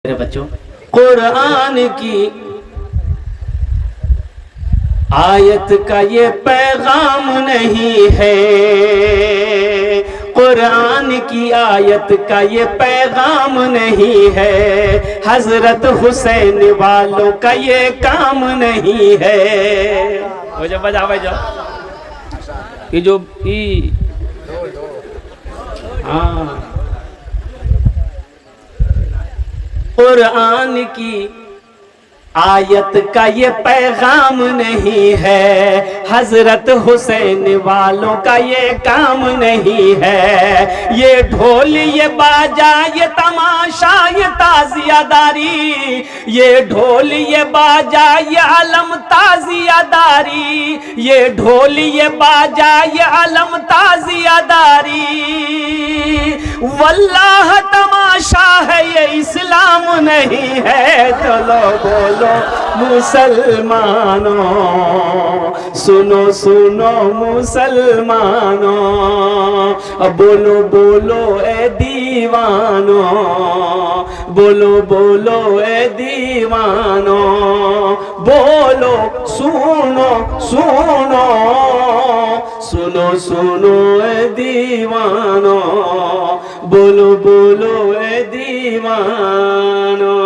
मेरे बच्चों, कुरान की आयत का ये पैगाम नहीं है, कुरान की आयत का ये पैगाम नहीं है, हजरत हुसैन वालों का ये काम नहीं है। वो जब बजा भाई जाओ ये जो हाँ, कुरान की आयत का ये पैगाम नहीं है, हजरत हुसैन वालों का ये काम नहीं है। ये ढोल ये बाजा ये तमाशा ये ताजियादारी, ये ढोल ये बाजा ये आलम ताजियादारी, ये ढोल ये बाजा ये आलम ताजियादारी, वल्लाह तमाशा है ये इस्लाम नहीं है। चलो बोलो मुसलमानों, सुनो सुनो मुसलमानों, बोलो बोलो ए दीवानो, बोलो बोलो ए दीवानो, बोलो सुनो सुनो सुनो सुनो ए दीवानो, बोलो बोलो ए दीवानो।